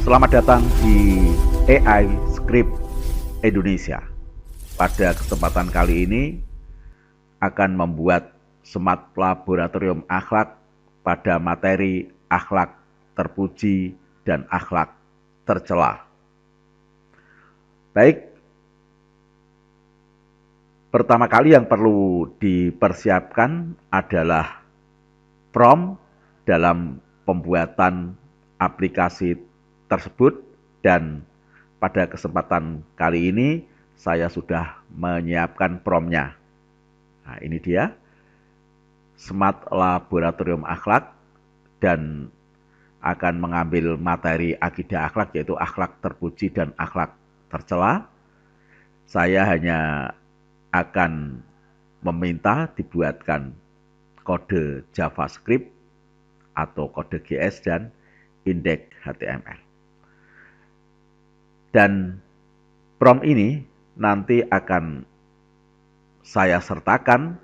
Selamat datang di AI Script Indonesia. Pada kesempatan kali ini akan membuat Smart Laboratorium Akhlak pada materi akhlak terpuji dan akhlak tercela. Baik, pertama kali yang perlu dipersiapkan adalah prompt dalam pembuatan aplikasi tersebut, dan pada kesempatan kali ini saya sudah menyiapkan prompt-nya. Nah, ini dia, Smart Laboratorium Akhlak, dan akan mengambil materi akidah akhlak, yaitu akhlak terpuji dan akhlak tercela. Saya hanya akan meminta dibuatkan kode JavaScript atau kode GS dan indeks HTML. Dan prompt ini nanti akan saya sertakan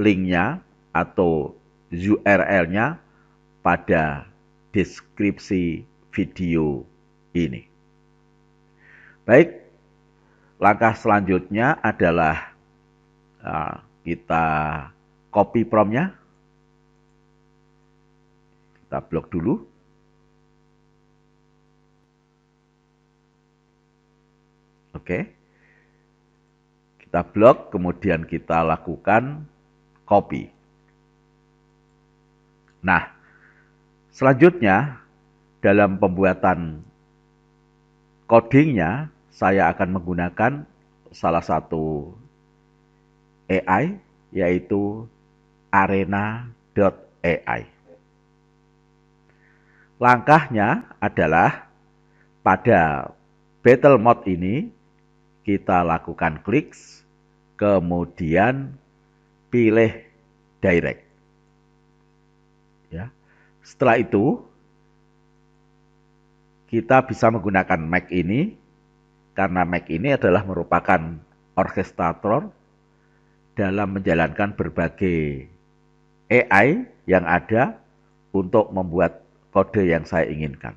linknya atau URL-nya pada deskripsi video ini. Baik, langkah selanjutnya adalah kita copy prompt-nya. Kita blok dulu. Oke. Kita blok, kemudian kita lakukan copy. Nah, selanjutnya dalam pembuatan codingnya, saya akan menggunakan salah satu AI, yaitu Arena.ai. Langkahnya adalah pada battle mode ini kita lakukan klik, kemudian pilih direct. Ya. Setelah itu kita bisa menggunakan Mac ini, karena Mac ini adalah merupakan orkestrator dalam menjalankan berbagai AI yang ada untuk membuat kode yang saya inginkan.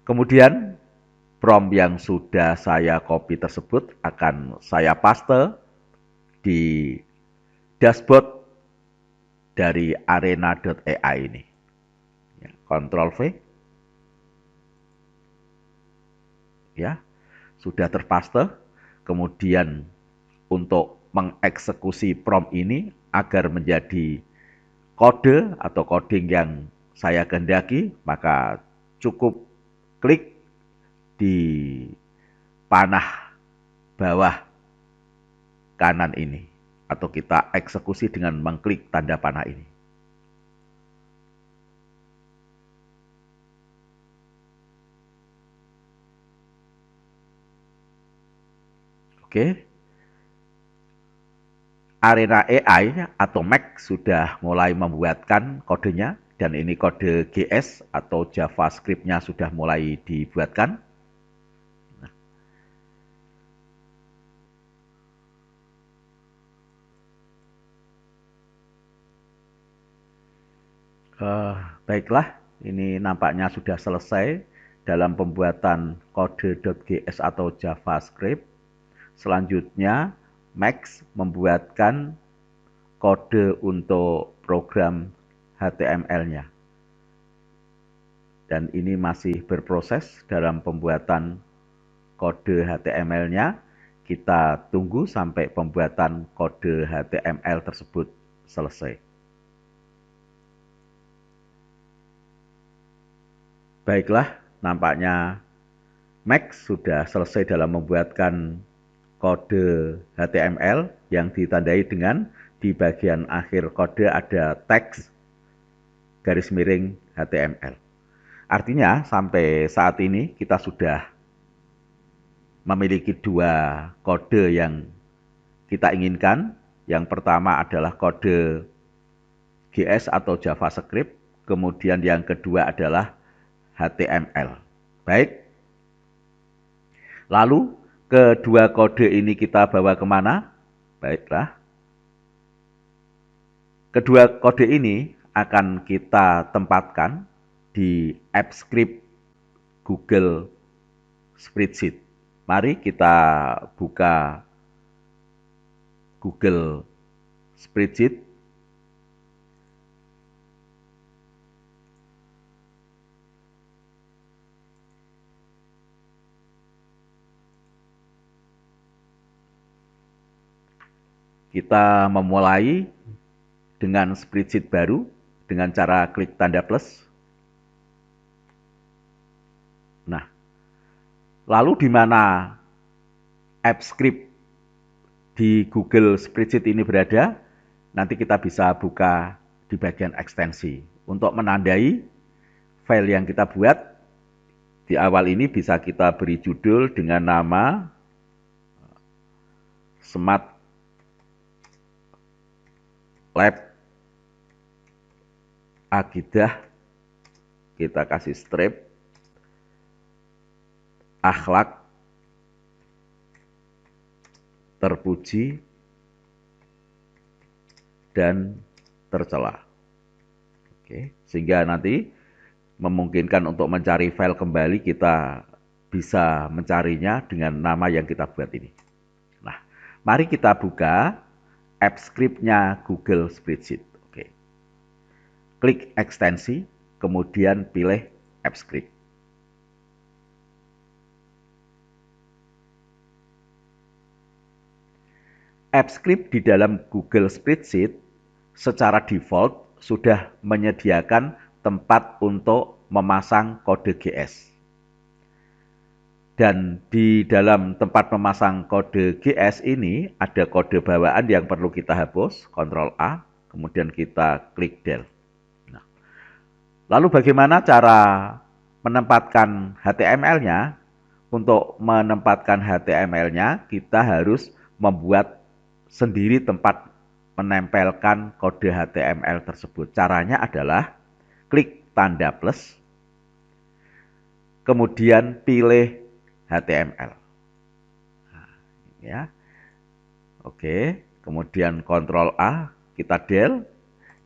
Kemudian prompt yang sudah saya copy tersebut akan saya paste di dashboard dari Arena.ai ini. Ctrl V. Ya, sudah terpaste. Kemudian untuk mengeksekusi prompt ini agar menjadi kode atau coding yang saya kehendaki, maka cukup klik di panah bawah kanan ini, atau kita eksekusi dengan mengklik tanda panah ini. Oke. Arena AI atau Mac sudah mulai membuatkan kodenya, dan ini kode GS atau JavaScript-nya sudah mulai dibuatkan. Baiklah, ini nampaknya sudah selesai dalam pembuatan kode.gs atau JavaScript. Selanjutnya, Max membuatkan kode untuk program HTML-nya. Dan ini masih berproses dalam pembuatan kode HTML-nya. Kita tunggu sampai pembuatan kode HTML tersebut selesai. Baiklah, nampaknya Max sudah selesai dalam membuatkan kode HTML yang ditandai dengan di bagian akhir kode ada teks garis miring HTML. Artinya sampai saat ini kita sudah memiliki dua kode yang kita inginkan. Yang pertama adalah kode GS atau JavaScript, kemudian yang kedua adalah HTML. Baik. Lalu kedua kode ini kita bawa kemana? Baiklah. Kedua kode ini akan kita tempatkan di AppScript Google Spreadsheet. Mari kita buka Google Spreadsheet. Kita memulai dengan spreadsheet baru dengan cara klik tanda plus. Nah, lalu di mana app script di Google Spreadsheet ini berada? Nanti kita bisa buka di bagian ekstensi. Untuk menandai file yang kita buat, di awal ini bisa kita beri judul dengan nama Smart Lab Akidah. Kita kasih strip akhlak terpuji dan tercela. Oke, sehingga nanti memungkinkan untuk mencari file kembali, kita bisa mencarinya dengan nama yang kita buat ini. Nah, mari kita buka app script-nya Google Spreadsheet. Oke. Klik ekstensi, kemudian pilih app script. App script di dalam Google Spreadsheet secara default sudah menyediakan tempat untuk memasang kode GS. Dan di dalam tempat memasang kode GS ini ada kode bawaan yang perlu kita hapus, Ctrl A, kemudian kita klik del. Nah, lalu bagaimana cara menempatkan HTML-nya? Untuk menempatkan HTML-nya, kita harus membuat sendiri tempat menempelkan kode HTML tersebut. Caranya adalah klik tanda plus, kemudian pilih HTML. Nah, ya. Oke, kemudian Ctrl A, kita del,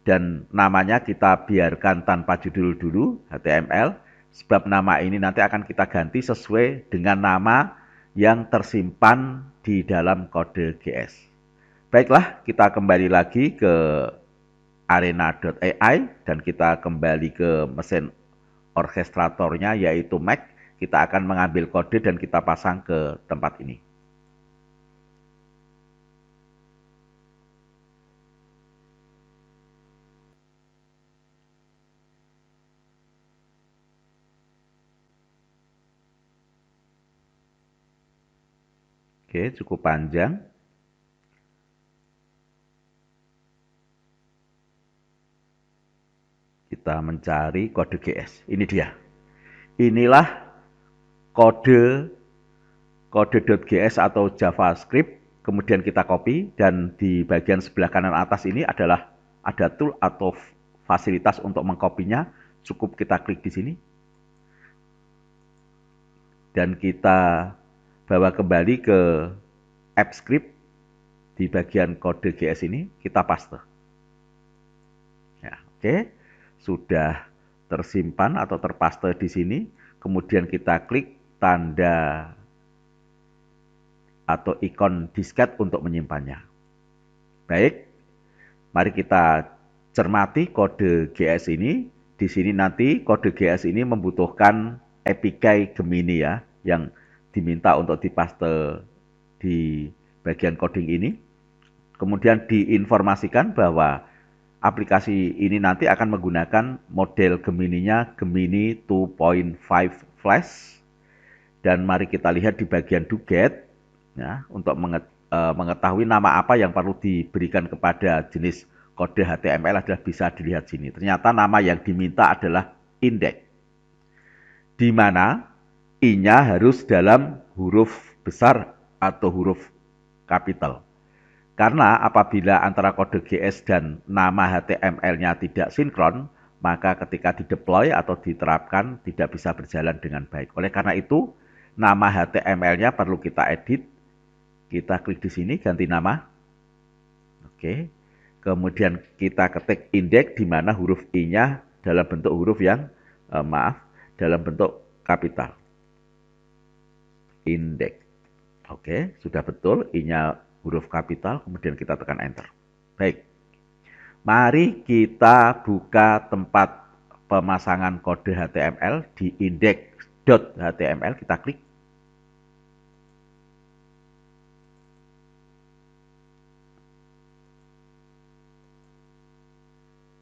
dan namanya kita biarkan tanpa judul dulu, HTML, sebab nama ini nanti akan kita ganti sesuai dengan nama yang tersimpan di dalam kode GS. Baiklah, kita kembali lagi ke arena.ai dan kita kembali ke mesin orkestratornya yaitu Mac. Kita akan mengambil kode dan kita pasang ke tempat ini. Oke, cukup panjang. Kita mencari kode GS. Ini dia. Inilah kode.gs atau JavaScript. Kemudian kita copy dan di bagian sebelah kanan atas ini adalah ada tool atau fasilitas untuk mengkopinya. Cukup kita klik di sini. Dan kita bawa kembali ke app script di bagian kode GS ini, kita paste. Ya, oke, sudah tersimpan atau terpaste di sini. Kemudian kita klik tanda atau ikon disket untuk menyimpannya. Baik, mari kita cermati kode GS ini. Di sini nanti kode GS ini membutuhkan API Gemini ya, yang diminta untuk dipaste di bagian coding ini. Kemudian diinformasikan bahwa aplikasi ini nanti akan menggunakan model Gemini-nya Gemini 2.5 Flash. Dan mari kita lihat di bagian do get ya, untuk mengetahui nama apa yang perlu diberikan kepada jenis kode HTML adalah bisa dilihat sini. Ternyata nama yang diminta adalah index, di mana I-nya harus dalam huruf besar atau huruf kapital. Karena apabila antara kode GS dan nama HTML-nya tidak sinkron, maka ketika dideploy atau diterapkan tidak bisa berjalan dengan baik. Oleh karena itu, nama HTML-nya perlu kita edit. Kita klik di sini, ganti nama. Oke. Kemudian kita ketik index di mana huruf I-nya dalam bentuk huruf yang, dalam bentuk kapital. Indeks. Oke, sudah betul. I-nya huruf kapital, kemudian kita tekan enter. Baik. Mari kita buka tempat pemasangan kode HTML di index.html. Kita klik.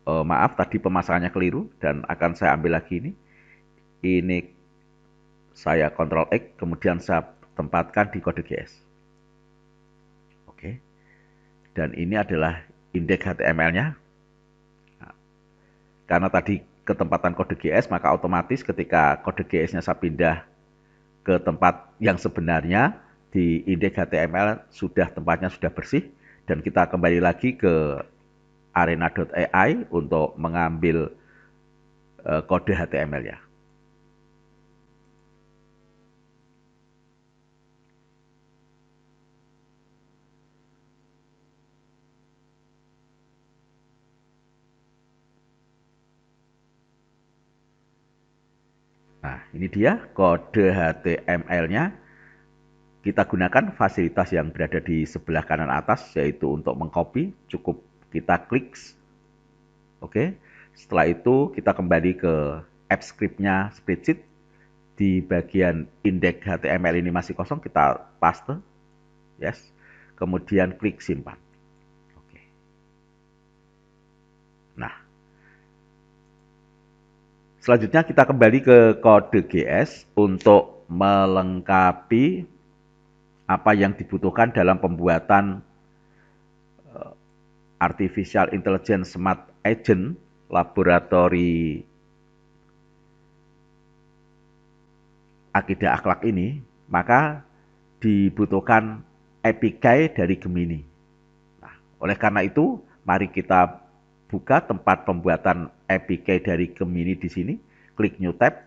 Maaf, tadi pemasangannya keliru dan akan saya ambil lagi ini. Ini saya Ctrl X, kemudian saya tempatkan di kode GS. Oke. Dan ini adalah indeks HTML-nya. Nah, karena tadi ketempatan kode GS, maka otomatis ketika kode GS-nya saya pindah ke tempat yang sebenarnya, di indeks HTML tempatnya sudah bersih, dan kita kembali lagi ke arena.ai untuk mengambil kode HTML-nya. Nah, ini dia kode HTML-nya. Kita gunakan fasilitas yang berada di sebelah kanan atas, yaitu untuk mengcopy, cukup kita klik. Oke, setelah itu kita kembali ke app script-nya spreadsheet. Di bagian indeks HTML ini masih kosong, kita paste. Yes. Kemudian klik simpan. Oke. Nah, selanjutnya kita kembali ke kode GS untuk melengkapi apa yang dibutuhkan dalam pembuatan Artificial Intelligence Smart Agent laboratori akidah akhlak ini, maka dibutuhkan API dari Gemini. Nah, oleh karena itu, mari kita buka tempat pembuatan API dari Gemini di sini. Klik New Tab,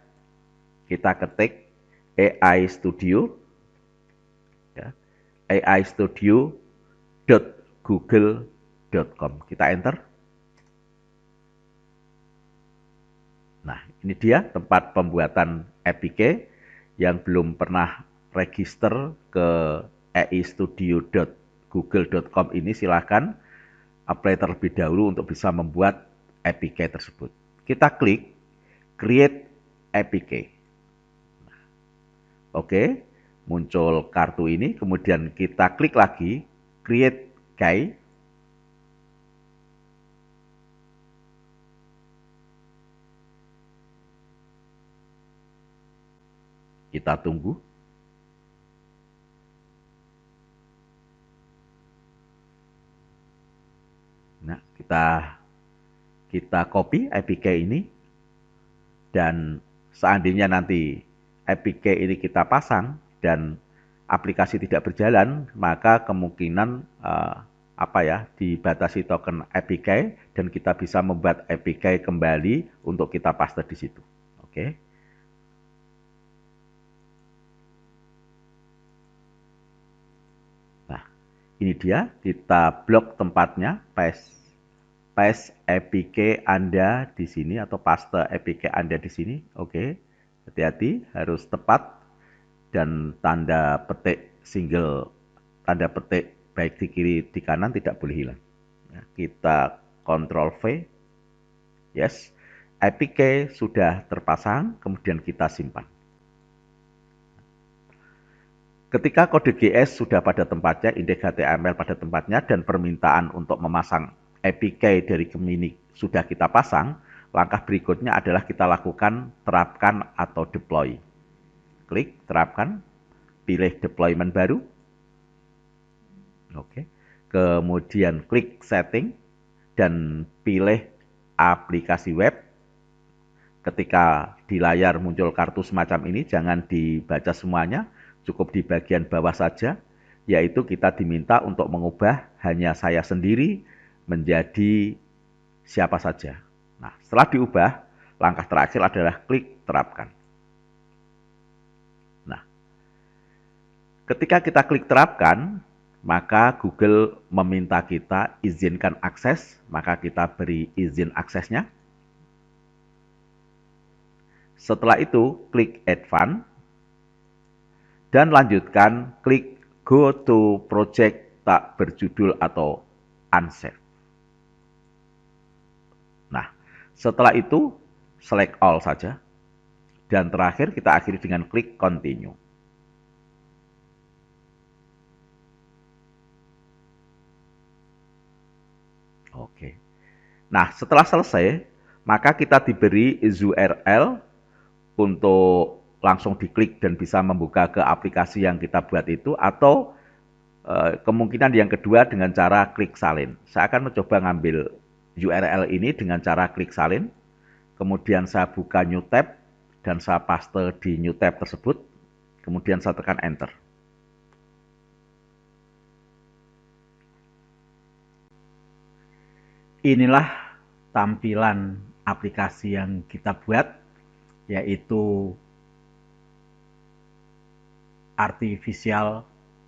kita ketik AI Studio, ya, aistudio.google.com. Kita enter. Nah, ini dia tempat pembuatan API. Yang belum pernah register ke aistudio.google.com ini, silakan apply terlebih dahulu untuk bisa membuat API tersebut. Kita klik Create API. Oke, muncul kartu ini, kemudian kita klik lagi Create Key. Kita tunggu. Nah, kita copy API ini, dan seandainya nanti API ini kita pasang dan aplikasi tidak berjalan, maka kemungkinan dibatasi token API dan kita bisa membuat API kembali untuk kita paste di situ. Oke. Nah, ini dia, kita blok tempatnya, paste API Anda di sini atau paste API Anda di sini. Oke. Hati-hati, harus tepat dan tanda petik tanda petik baik di kiri di kanan tidak boleh hilang. Ya, kita Ctrl V. Yes. API sudah terpasang, kemudian kita simpan. Ketika kode GS sudah pada tempatnya, indeks HTML pada tempatnya, dan permintaan untuk memasang API dari Gemini sudah kita pasang, langkah berikutnya adalah kita lakukan terapkan atau deploy. Klik terapkan, pilih deployment baru. Oke. Kemudian klik setting dan pilih aplikasi web. Ketika di layar muncul kartu semacam ini, jangan dibaca semuanya, cukup di bagian bawah saja, yaitu kita diminta untuk mengubah hanya saya sendiri menjadi siapa saja. Nah, setelah diubah, langkah terakhir adalah klik terapkan. Nah, ketika kita klik terapkan, maka Google meminta kita izinkan akses, maka kita beri izin aksesnya. Setelah itu, klik Advance, dan lanjutkan klik Go to Project tak berjudul atau Unsave. Nah, setelah itu, select all saja. Dan terakhir, kita akhiri dengan klik Continue. Oke. Nah, setelah selesai, maka kita diberi URL untuk langsung diklik dan bisa membuka ke aplikasi yang kita buat itu, atau kemungkinan yang kedua dengan cara klik salin. Saya akan mencoba ngambil URL ini dengan cara klik salin, kemudian saya buka new tab, dan saya paste di new tab tersebut, kemudian saya tekan enter. Inilah tampilan aplikasi yang kita buat, yaitu Artificial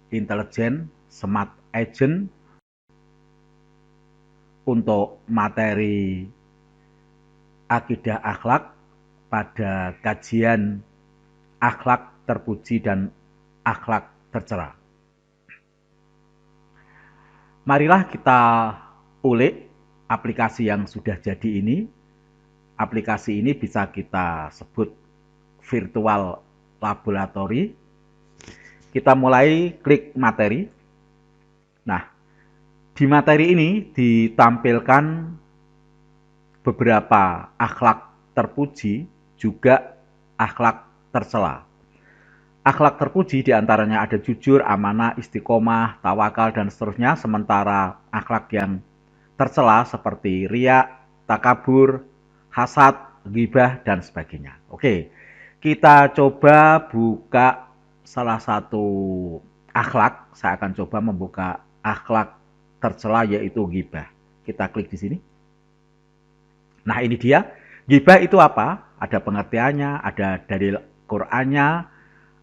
Intelligence Smart Agent untuk materi akidah akhlak pada kajian akhlak terpuji dan akhlak tercela. Marilah kita ulik aplikasi yang sudah jadi ini. Aplikasi ini bisa kita sebut virtual laboratory. Kita mulai klik materi. Nah, di materi ini ditampilkan beberapa akhlak terpuji, juga akhlak tercela. Akhlak terpuji diantaranya ada jujur, amanah, istiqomah, tawakal, dan seterusnya. Sementara akhlak yang tercela seperti riya, takabur, hasad, ghibah, dan sebagainya. Oke, kita coba buka salah satu akhlak. Saya akan coba membuka akhlak tercela, yaitu ghibah. Kita klik di sini. Nah, ini dia. Ghibah itu apa? Ada pengertiannya, ada dalil Qur'annya,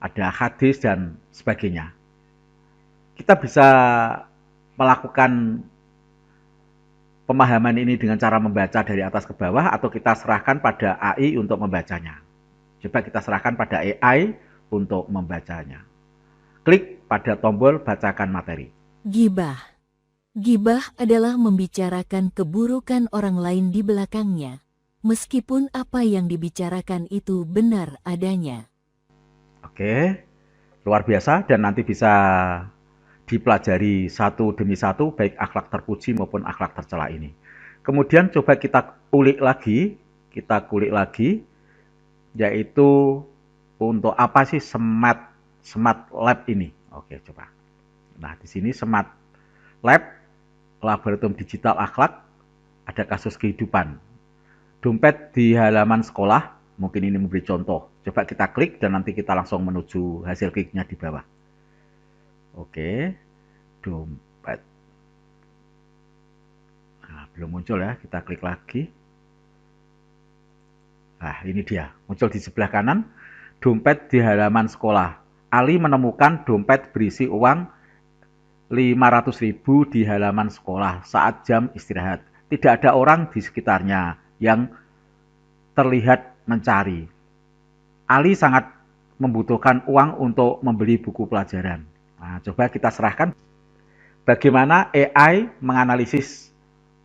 ada hadis, dan sebagainya. Kita bisa melakukan pemahaman ini dengan cara membaca dari atas ke bawah, atau kita serahkan pada AI untuk membacanya. Coba kita serahkan pada AI untuk membacanya. Klik pada tombol bacakan materi. Ghibah. Ghibah adalah membicarakan keburukan orang lain di belakangnya, meskipun apa yang dibicarakan itu benar adanya. Oke, luar biasa, dan nanti bisa dipelajari satu demi satu, baik akhlak terpuji maupun akhlak tercela ini. Kemudian coba kita kulik lagi, yaitu untuk apa sih Smart Lab ini? Oke, coba. Nah, di sini Smart Lab, Laboratorium Digital Akhlak, ada kasus kehidupan. Dompet di halaman sekolah, mungkin ini memberi contoh. Coba kita klik dan nanti kita langsung menuju hasil kliknya di bawah. Oke, dompet. Nah, belum muncul ya, kita klik lagi. Nah, ini dia, muncul di sebelah kanan, dompet di halaman sekolah. Ali menemukan dompet berisi uang 500.000 di halaman sekolah saat jam istirahat. Tidak ada orang di sekitarnya yang terlihat mencari. Ali sangat membutuhkan uang untuk membeli buku pelajaran. Nah, coba kita serahkan bagaimana AI menganalisis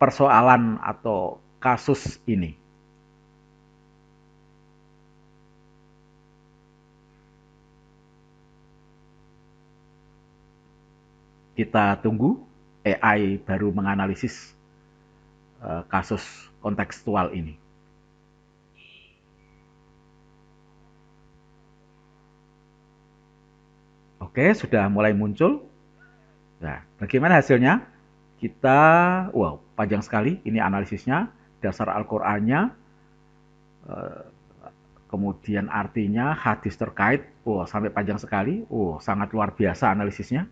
persoalan atau kasus ini. Kita tunggu AI baru menganalisis kasus kontekstual ini. Oke, sudah mulai muncul. Nah, bagaimana hasilnya? Kita, wow, panjang sekali ini analisisnya, dasar Al-Qur'annya, kemudian artinya, hadis terkait, wow, sampai panjang sekali, wow, sangat luar biasa analisisnya.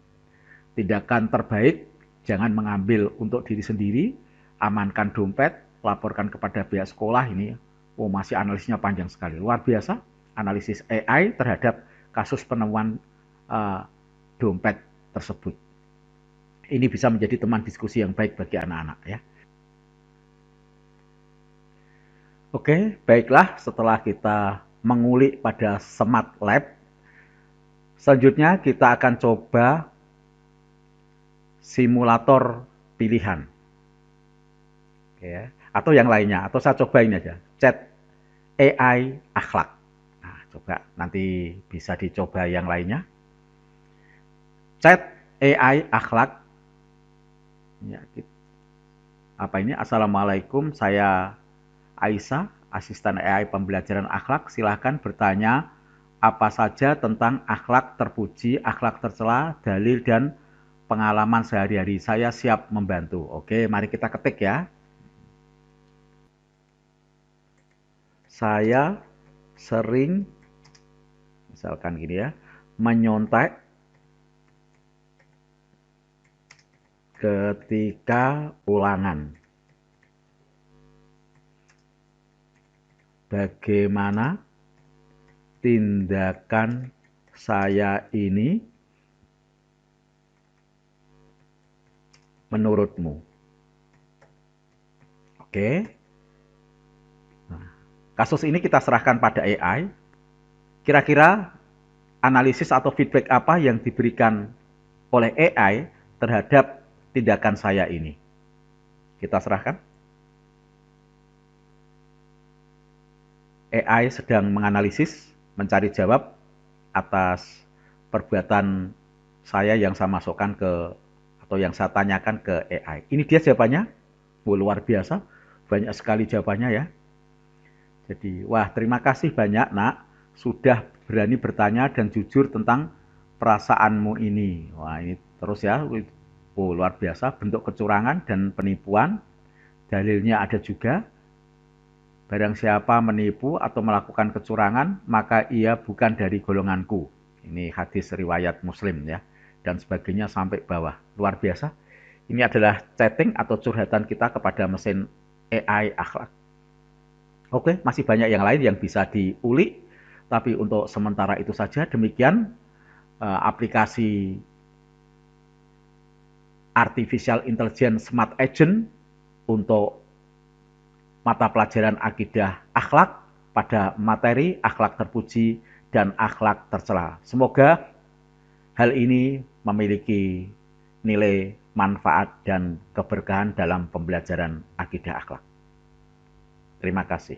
Tindakan terbaik, jangan mengambil untuk diri sendiri, amankan dompet, laporkan kepada pihak sekolah ini, wow, masih analisisnya panjang sekali, luar biasa analisis AI terhadap kasus penemuan dompet tersebut. Ini bisa menjadi teman diskusi yang baik bagi anak-anak ya. Oke, baiklah, setelah kita mengulik pada Smart Lab. Selanjutnya kita akan coba simulator pilihan. Oke, atau yang lainnya, atau saya coba ini aja, chat AI akhlak. Nah, coba nanti bisa dicoba yang lainnya. Chat AI akhlak. Ya, apa ini? Assalamualaikum, saya Aisyah, asisten AI pembelajaran akhlak. Silahkan bertanya apa saja tentang akhlak terpuji, akhlak tercela, dalil, dan pengalaman sehari-hari. Saya siap membantu. Oke, mari kita ketik ya. Saya sering, misalkan gini ya, menyontek ketika ulangan. Bagaimana tindakan saya ini menurutmu? Oke. Nah, kasus ini kita serahkan pada AI. Kira-kira analisis atau feedback apa yang diberikan oleh AI terhadap tindakan saya ini? Kita serahkan. AI sedang menganalisis, mencari jawab atas perbuatan saya yang saya masukkan ke, atau yang saya tanyakan ke AI. Ini dia jawabannya. Luar biasa, banyak sekali jawabannya ya. Jadi, wah, terima kasih banyak nak, sudah berani bertanya dan jujur tentang perasaanmu ini. Wah, ini terus ya, luar biasa, bentuk kecurangan dan penipuan. Dalilnya ada juga. Barang siapa menipu atau melakukan kecurangan, maka ia bukan dari golonganku. Ini hadis riwayat Muslim ya, dan sebagainya sampai bawah. Luar biasa. Ini adalah chatting atau curhatan kita kepada mesin AI akhlak. Oke, masih banyak yang lain yang bisa diulik, tapi untuk sementara itu saja. Demikian aplikasi Artificial Intelligence Smart Agent untuk mata pelajaran akidah akhlak pada materi akhlak terpuji dan akhlak tercela. Semoga hal ini memiliki nilai manfaat dan keberkahan dalam pembelajaran akidah akhlak. Terima kasih.